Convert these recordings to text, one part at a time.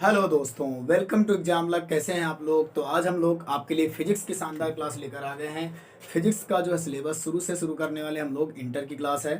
Hello दोस्तों, welcome to exam लग। कैसे हैं आप लोग? तो आज हम लोग आपके लिए फिजिक्स की शानदार क्लास लेकर आ गए हैं। फिजिक्स का जो है सिलेबस शुरू से शुरू करने वाले हम लोग। इंटर की क्लास है,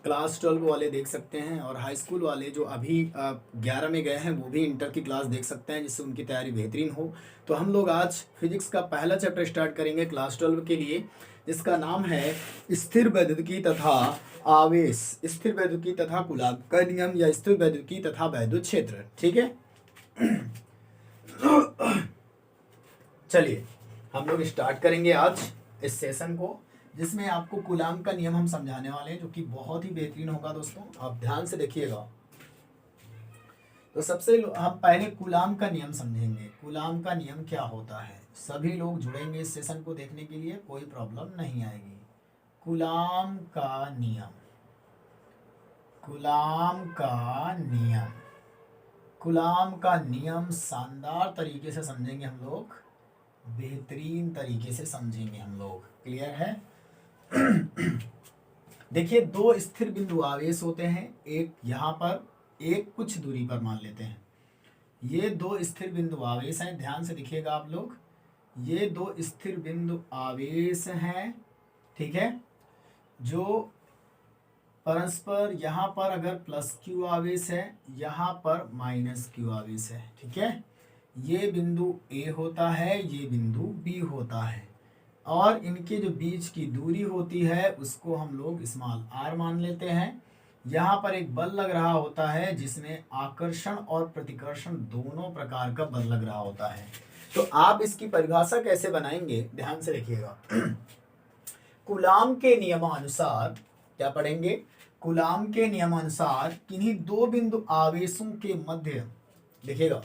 क्लास 12 वाले देख सकते हैं, और हाई स्कूल वाले जो अभी 11 में गए हैं वो भी इंटर की क्लास देख सकते हैं, जिससे उनकी तैयारी बेहतरीन हो। तो हम लोग आज फिजिक्स का पहला चैप्टर स्टार्ट करेंगे क्लास 12 के लिए, जिसका नाम है स्थिर वैद्युतिकी तथा आवेश, स्थिर वैद्युतिकी तथा कूलॉम का नियम, या स्थिर वैद्युतिकी तथा वैद्युत क्षेत्र। ठीक है, चलिए हम लोग स्टार्ट करेंगे आज इस सेशन को, जिसमें आपको कूलॉम का नियम हम समझाने वाले हैं, जो कि बहुत ही बेहतरीन होगा। दोस्तों आप ध्यान से देखिएगा। तो सबसे हम पहले कूलॉम का नियम समझेंगे। कूलॉम का नियम क्या होता है? सभी लोग जुड़ेंगे इस सेशन को देखने के लिए, कोई प्रॉब्लम नहीं आएगी। कूलॉम का नियम, कूलॉम का नियम, कूलॉम का नियम शानदार तरीके से समझेंगे हम लोग, बेहतरीन तरीके से समझेंगे हम लोग। क्लियर है? देखिए, दो स्थिर बिंदु आवेश होते हैं, एक यहाँ पर, एक कुछ दूरी पर मान लेते हैं। ये दो स्थिर बिंदु आवेश हैं, ध्यान से देखिएगा आप लोग। ये दो स्थिर बिंदु आवेश हैं, ठीक है, जो परस्पर यहाँ पर अगर प्लस क्यू आवेश है, यहाँ पर माइनस क्यू आवेश है। ठीक है, ये बिंदु ए होता है, ये बिंदु बी होता है, और इनके जो बीच की दूरी होती है उसको हम लोग स्मॉल आर मान लेते हैं। यहाँ पर एक बल लग रहा होता है, जिसमें आकर्षण और प्रतिकर्षण दोनों प्रकार का बल लग रहा होता है। तो आप इसकी परिभाषा कैसे बनाएंगे, ध्यान से देखिएगा। कूलॉम के नियमानुसार क्या पढ़ेंगे? कूलॉम के नियमानुसार किन्हीं दो बिंदु आवेशों के मध्य, देखिएगा,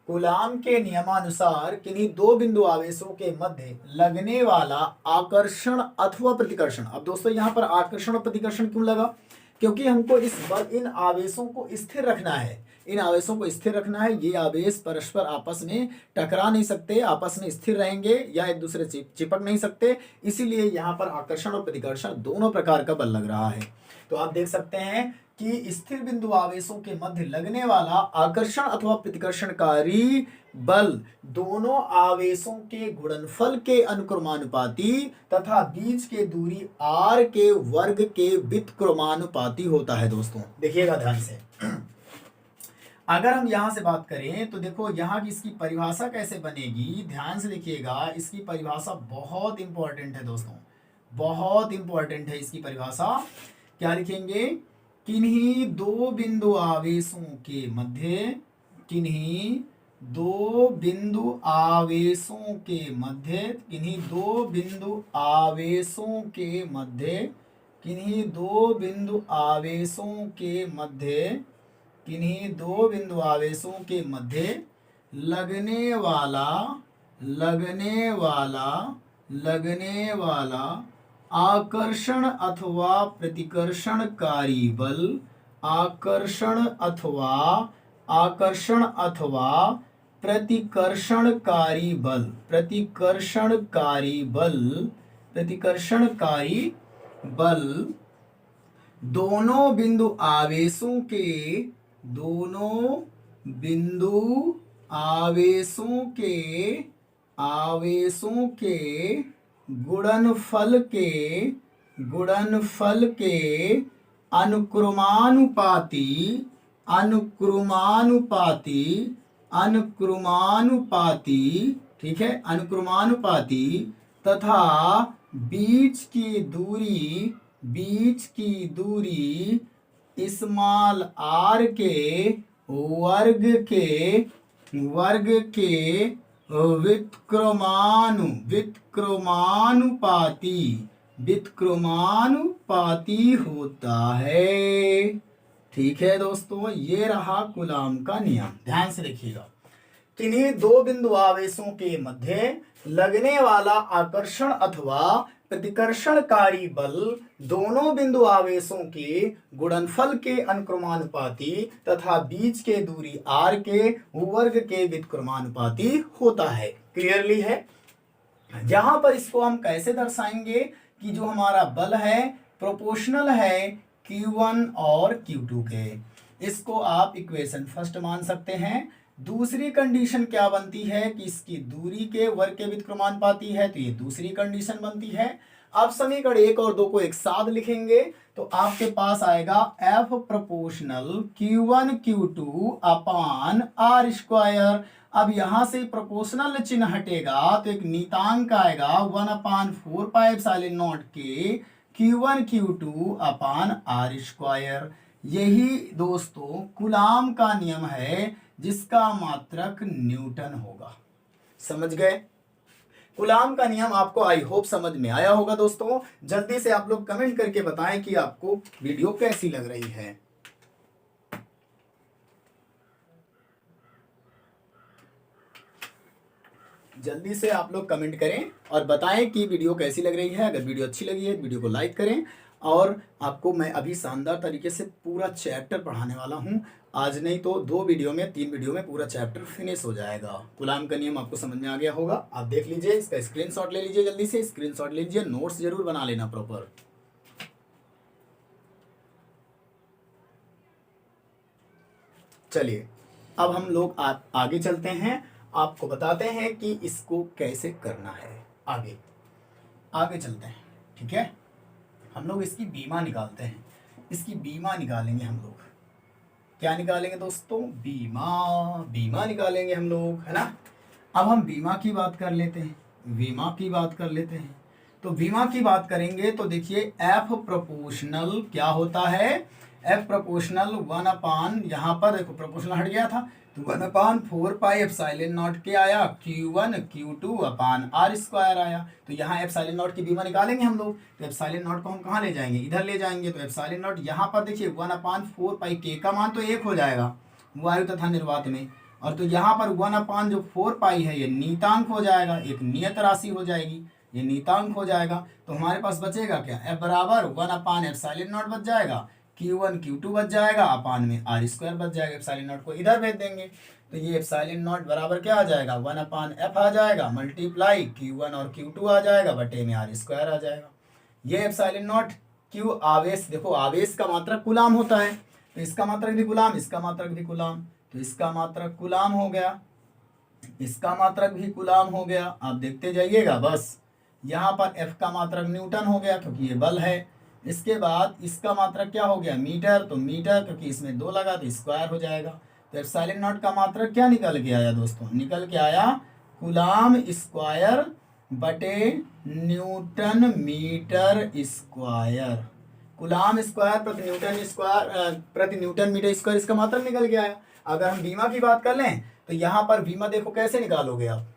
कूलॉम के नियमानुसार किन्हीं दो बिंदु आवेशों के मध्य लगने वाला आकर्षण अथवा प्रतिकर्षण। अब दोस्तों यहाँ पर आकर्षण और प्रतिकर्षण क्यों लगा? क्योंकि हमको इन आवेशों को स्थिर रखना है, इन आवेशों को स्थिर रखना है। ये आवेश परस्पर आपस में टकरा नहीं सकते, आपस में स्थिर रहेंगे या एक दूसरे से चिपक नहीं सकते, इसीलिए यहाँ पर आकर्षण और प्रतिकर्षण दोनों प्रकार का बल लग रहा है। तो आप देख सकते हैं कि स्थिर बिंदु आवेशों के मध्य लगने वाला आकर्षण अथवा प्रतिकर्षणकारी बल दोनों आवेशों के गुणनफल के अनुक्रमानुपाती तथा बीच के दूरी r के वर्ग के व्युत्क्रमानुपाती होता है। दोस्तों देखिएगा ध्यान से। अगर हम यहां से बात करें तो देखो यहाँ की इसकी परिभाषा कैसे बनेगी, ध्यान से देखिएगा। इसकी परिभाषा बहुत इंपॉर्टेंट है दोस्तों, बहुत इंपॉर्टेंट है इसकी परिभाषा। क्या लिखेंगे? किन्हीं दो बिंदु आवेशों के मध्य, किन्हीं दो बिंदु आवेशों के मध्य, किन्हीं दो बिंदु आवेशों के मध्य, किन्हीं दो बिंदु आवेशों के मध्य, किन्हीं दो बिंदु आवेशों के मध्य लगने वाला, लगने वाला, लगने वाला आकर्षण अथवा प्रतिकर्षणकारी बल, आकर्षण अथवा, आकर्षण अथवा प्रतिकर्षणकारी बल, प्रतिकर्षणकारी बल, प्रतिकर्षणकारी बल दोनों बिंदु आवेशों के, दोनों बिंदु आवेशों के, आवेशों के गुणनफल के, गुणनफल के अनुक्रमानुपाती, अनुक्रमानुपाती, अनुक्रमानुपाती, ठीक है, अनुक्रमानुपाती तथा बीच की दूरी, बीच की दूरी स्मॉल आर के वर्ग के, वर्ग के व्युत्क्रमानुपाती, व्युत्क्रमानुपाती होता है। ठीक है दोस्तों, ये रहा कूलॉम का नियम। ध्यान से देखिएगा। किन्हीं दो बिंदु आवेशों के मध्य लगने वाला आकर्षण अथवा प्रतिकर्षणकारी बल दोनों बिंदु आवेशों के गुणनफल के अनुक्रमानुपाती तथा बीच के दूरी r के वर्ग के व्युत्क्रमानुपाती होता है। क्लियरली है? जहां पर इसको हम कैसे दर्शाएंगे कि जो हमारा बल है प्रोपोर्शनल है Q1 और Q2 के। इसको आप इक्वेशन फर्स्ट मान सकते हैं। दूसरी कंडीशन क्या बनती है कि इसकी दूरी के वर्ग के व्युत्क्रमानुपाती है, तो ये दूसरी कंडीशन बनती है। अब समीकरण 1 और 2 को एक साथ लिखेंगे तो आपके पास आएगा F प्रोपोर्शनल Q1 Q2 अपान R स्क्वायर। अब यहां से प्रोपोर्शनल चिन्ह हटेगा तो एक नीतांक आएगा 1/4πε0 के Q1 Q2 अपान R स्क्वायर। यही दोस्तों कूलाम का नियम है जिसका मात्रक न्यूटन होगा। समझ गए? कूलाम का नियम आपको आई होप समझ में आया होगा दोस्तों। जल्दी से आप लोग कमेंट करके बताएं कि आपको वीडियो कैसी लग रही है। जल्दी से आप लोग कमेंट करें और बताएं कि वीडियो कैसी लग रही है। अगर वीडियो अच्छी लगी है तो वीडियो को लाइक करें। और आपको मैं अभी शानदार तरीके से पूरा चैप्टर पढ़ाने वाला हूं। आज नहीं तो 2 वीडियो में 3 वीडियो में पूरा चैप्टर फिनिश हो जाएगा। कूलाम का नियम आपको समझ में आ गया होगा। आप देख लीजिए, इसका स्क्रीनशॉट ले लीजिए, जल्दी से स्क्रीनशॉट ले लीजिए, नोट्स जरूर बना लेना प्रॉपर। चलिए अब हम लोग आगे चलते हैं, आपको बताते हैं कि इसको कैसे करना है। आगे आगे चलते हैं, ठीक है। हम लोग इसकी बीमा निकालते हैं। इसकी बीमा निकालेंगे हम लोग। क्या निकालेंगे दोस्तों? बीमा निकालेंगे हम लोग, है ना। अब हम बीमा की बात कर लेते हैं, बीमा की बात कर लेते हैं। तो बीमा की बात करेंगे तो देखिए एफ प्रोपोर्शनल क्या होता है। एफ प्रोपोर्शनल 1 यहाँ पर देखो प्रोपोर्शनल हट गया था तो 1/4πε0 के आया Q1 Q2 अपान R स्क्वायर आया। तो यहाँ ε0 की बीमा निकालेंगे हम लोग। तो ε0 को हम कहाँ ले जाएंगे? इधर ले जाएंगे। तो ε0 यहाँ पर देखिए 1/4π के का मान तो 1 हो जाएगा वायु तथा निर्वात में। और तो यहाँ पर 1/4π है, ये नीतांक हो जाएगा, एक नियत राशि हो जाएगी, ये नीतांक हो जाएगा। तो हमारे पास बचेगा क्या? F बराबर 1/ε0 बच जाएगा, Q1 Q2 बच जाएगा, अपान में R स्क्वायर बच जाएगा। ε0 को इधर भेज देंगे तो ये ε0 बराबर क्या आ जाएगा? 1/F आ जाएगा, मल्टीप्लाई Q1 और Q2 आ जाएगा, बटे में R स्क्वायर आ जाएगा। ये ε0 Q आवेश, देखो आवेश का मात्रक कूलाम होता है, तो इसका मात्रक भी कूलाम, इसका मात्रक भी कूलाम, तो इसका मात्रक कूलाम हो गया, इसका मात्रक भी कूलाम हो गया। आप देखते जाइएगा बस। यहाँ पर F का मात्रक न्यूटन हो गया क्योंकि ये बल है। इसके बाद इसका मात्रक क्या हो गया? मीटर, तो मीटर क्योंकि इसमें 2 लगा तो स्क्वायर हो जाएगा। तो ε0 का मात्रक क्या निकल के आया दोस्तों? निकल के आया कूलाम स्क्वायर बटे newton metre square. Coulomb square प्रति न्यूटन मीटर स्क्वायर इसका मात्रक निकल के आया। अगर हम बीमा की बात कर लें तो यहाँ पर बीमा देखो कैसे निकालोगे आप।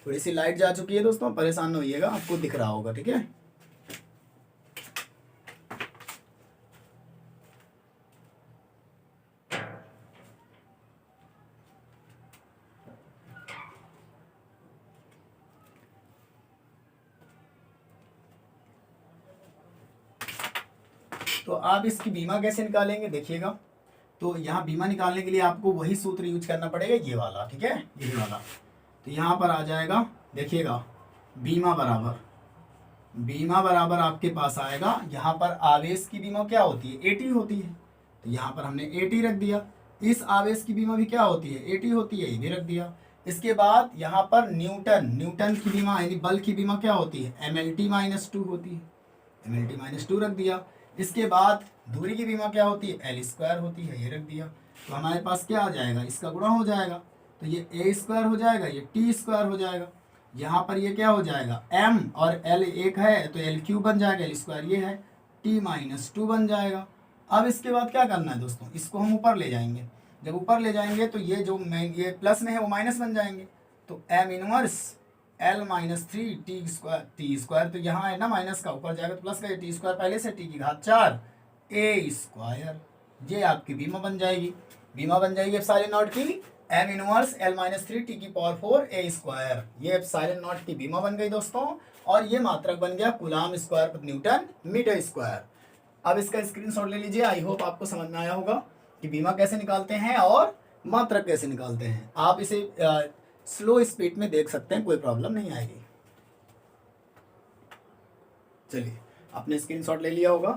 थोड़ी सी लाइट जा चुकी है दोस्तों, परेशान न होइएगा, आपको दिख रहा होगा, ठीक है। तो आप इसकी बीमा कैसे निकालेंगे देखिएगा। तो यहाँ बीमा निकालने के लिए आपको वही सूत्र यूज करना पड़ेगा, ये वाला, ठीक है, यही वाला। तो यहाँ पर आ जाएगा, देखिएगा, बीमा बराबर आपके पास आएगा। यहाँ पर आवेश की बीमा क्या होती है? AT होती है, तो यहाँ पर हमने AT रख दिया। इस आवेश की बीमा भी क्या होती है? AT होती है, ये भी रख दिया। इसके बाद यहाँ पर न्यूटन की बीमा यानी बल की बीमा क्या होती है? MLT-2 होती है, MLT-2 रख दिया। इसके बाद दूरी की बीमा क्या होती है? L स्क्वायर होती है, ये रख दिया। तो हमारे पास क्या आ जाएगा? इसका गुणा हो जाएगा तो ये A स्क्वायर हो जाएगा, ये T स्क्वायर हो जाएगा। यहाँ पर ये क्या हो जाएगा? M और L एक है तो L³ बन जाएगा, L स्क्वायर ये है, T-2 बन जाएगा। अब इसके बाद क्या करना है दोस्तों? इसको हम ऊपर ले जाएंगे। जब ऊपर ले जाएंगे तो ये जो ये प्लस में है वो माइनस बन जाएंगे। तो M inverse L-3 T square, तो यहाँ है ना माइनस का, ऊपर जाएगा तो प्लस का, T स्क्वायर पहले से, T की घात 4 A स्क्वायर। ये आपकी बीमा बन जाएगी। बीमा बन जाएगी ε0 की M इनवर्स L-3 T की पावर 4 A स्क्वायर। ये ε0 की बीमा बन गई दोस्तों। और ये मात्रक बन गया कूलाम स्क्वायर प्रति न्यूटन मीटर स्क्वायर। अब इसका स्क्रीनशॉट ले लीजिए। आई होप आपको समझ में आया होगा कि बीमा कैसे निकालते हैं और मात्रक कैसे निकालते हैं। आप इसे स्लो स्पीड में देख सकते हैं, कोई प्रॉब्लम नहीं आएगी। चलिए आपने स्क्रीनशॉट ले लिया होगा।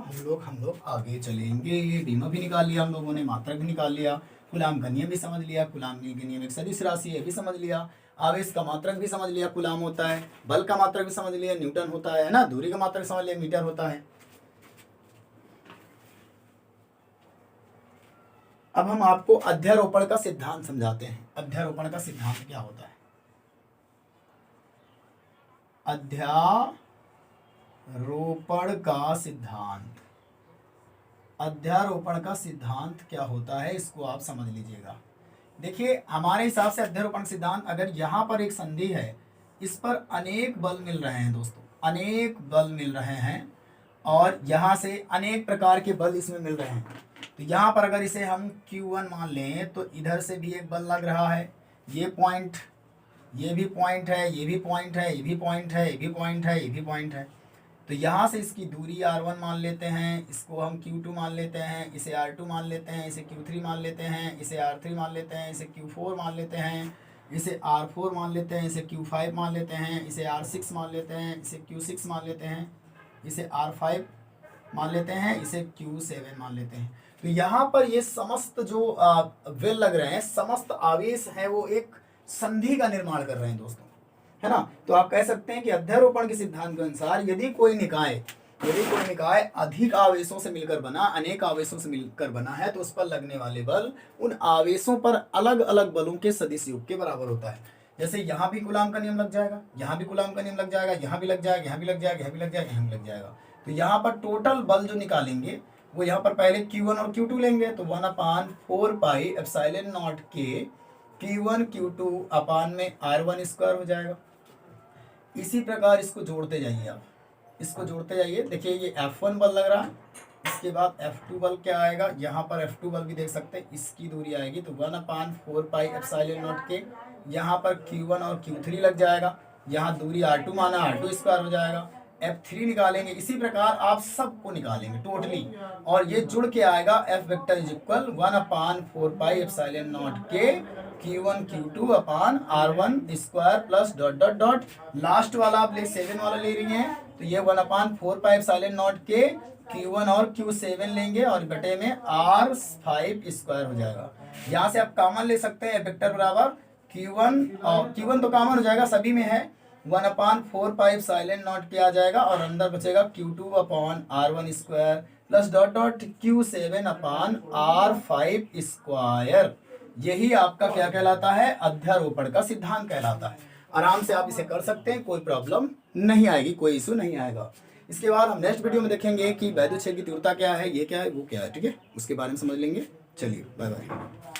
हम लोग आगे चलेंगे। बीमा भी निकाल लिया हम लोगों ने, मात्रक भी निकाल लिया, कूलाम का नियम भी समझ लिया, कूलाम का नियम एक सदिश राशि है भी समझ लिया, आवेश का मात्रक भी समझ लिया, कूलाम होता है, बल का मात्रक भी समझ लिया, न्यूटन होता है ना, दूरी का मात्रक समझ लिया, मीटर होता है। अब हम आपको अध्यारोपण का सिद्धांत समझाते हैं। अध्यारोपण का सिद्धांत क्या होता है? अध्यारोपण का सिद्धांत, अध्यारोपण का सिद्धांत क्या होता है इसको आप समझ लीजिएगा। देखिए हमारे हिसाब से अध्यारोपण सिद्धांत, अगर यहाँ पर एक संधि है, इस पर अनेक बल मिल रहे हैं दोस्तों, अनेक बल मिल रहे हैं और यहाँ से अनेक प्रकार के बल इसमें मिल रहे हैं। तो यहाँ पर अगर इसे हम Q1 मान लें तो इधर से भी एक बल लग रहा है, ये पॉइंट, ये भी पॉइंट है, ये भी पॉइंट है, ये भी पॉइंट है, ये भी पॉइंट है, ये भी पॉइंट है। तो यहाँ से इसकी दूरी R1 मान लेते हैं, इसको हम Q2 मान लेते हैं, इसे R2 मान लेते हैं, इसे Q3 मान लेते हैं, इसे R3 मान लेते हैं, इसे Q4 मान लेते हैं, इसे R4 मान लेते हैं, इसे Q5 मान लेते हैं, इसे R6 मान लेते हैं, इसे Q6 मान लेते हैं, इसे R5 मान लेते हैं, इसे Q7 मान लेते हैं। तो यहाँ पर ये समस्त जो वेल लग रहे हैं, समस्त आवेश हैं, वो एक संधि का निर्माण कर रहे हैं दोस्तों, है ना। तो आप कह सकते हैं कि अध्यारोपण के सिद्धांत के अनुसार यदि कोई निकाय अधिक आवेशों से मिलकर बना, अनेक आवेशों से मिलकर बना है, तो उस पर लगने वाले बल उन आवेशों पर अलग अलग बलों के सदिश योग के बराबर होता है। जैसे यहाँ भी कूलाम का नियम लग जाएगा, यहाँ भी कूलाम का नियम लग जाएगा, यहाँ भी लग जाएगा, यहाँ भी लग जाएगा, यहाँ भी लग जाएगा, यहाँ भी लग जाएगा। तो यहाँ पर टोटल बल जो निकालेंगे वो यहाँ पर पहले Q1 और Q2 लेंगे, तो 1/4 पाई एप्सिलॉन नॉट के Q1 Q2 अपान में R1 स्क्वायर हो जाएगा। इसी प्रकार इसको जोड़ते जाइए, आप इसको जोड़ते जाइए। देखिए ये F1 बल लग रहा है, इसके बाद F2 बल क्या आएगा, यहाँ पर F2 बल भी देख सकते हैं, इसकी दूरी आएगी तो 1/4 पाई एप्सिलॉन नॉट के, यहाँ पर Q1 और Q3 लग जाएगा, यहाँ दूरी R2 माना, R2 स्क्वायर हो जाएगा, F3 निकालेंगे। इसी प्रकार आप सबको निकालेंगे टोटली, और ये जुड़ के आएगा F vector is equal 1/4 pi epsilon not के Q1 Q2 अपान R1 square plus dot dot dot, last वाला आप 7 वाला ले रही हैं, तो ये 1/4 पाई एप्सिलॉन नॉट के Q1 और Q7 लेंगे और बटे में R5 स्क्वायर हो जाएगा। यहाँ से आप कॉमन ले सकते हैं, वेक्टर बराबर Q1 और Q1 तो कॉमन हो जाएगा, सभी में है, 1/4 पाई एप्सिलॉन नॉट के आ जाएगा और अंदर बचेगा Q2 अपान R1 square plus dot dot Q7 अपान R5 स्क्वायर। यही आपका क्या कहलाता है? अध्यारोपण का सिद्धांत कहलाता है। आराम से आप इसे कर सकते हैं, कोई प्रॉब्लम नहीं आएगी, कोई इशू नहीं आएगा। इसके बाद हम नेक्स्ट वीडियो में देखेंगे कि वैद्युत क्षेत्र की तीव्रता क्या है, ये क्या है, वो क्या है, ठीक है, उसके बारे में समझ लेंगे। चलिए बाय बाय।